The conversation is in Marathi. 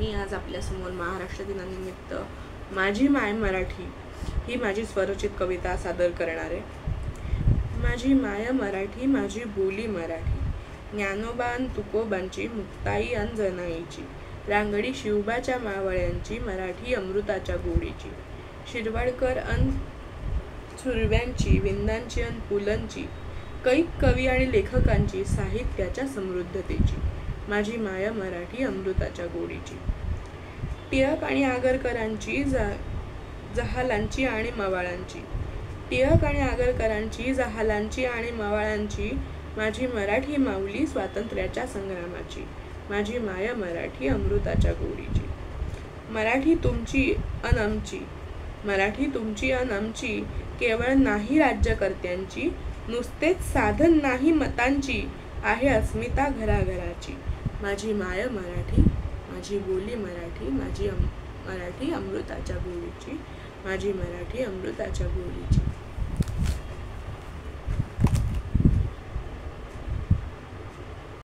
मी आज आपल्यासमोर महाराष्ट्र दिनानिमित्त माझी माय मराठी ही माझी स्वरचित कविता सादर करणार आहे। माझी माय मराठी, माझी बोली मराठी, ज्ञानोबा अन तुकोबांची, मुक्ताई अन जनाईची, रांगडी शिवबाच्या मावळ्यांची, मराठी अमृताच्या गोडीची, शिरवाडकर अन सुरव्यांची, विंदांची अन पुलंची, कैक कवी आणि लेखकांची, साहित्याच्या समृद्धतेची, माझी माय मराठी अमृताच्या गोडीची, टिळक आणि आगरकरांची, जहालांची आणि मवाळांची, टिळक आणि आगरकरांची, जहालांची आणि मवाळांची, माझी मराठी माऊली स्वातंत्र्याच्या संग्रामाची, माझी माय मराठी अमृताच्या गोडीची, मराठी तुमची अन आमची, मराठी तुमची अन आमची, केवळ नाही राज्यकर्त्यांची, नुसतेच साधन नाही मतांची, आहे अस्मिता घराघराची, माझी माय मराठी, माझी बोली मराठी, माझी मराठी अमृताच्या गोडीची, माझी मराठी अमृताच्या गोडीची।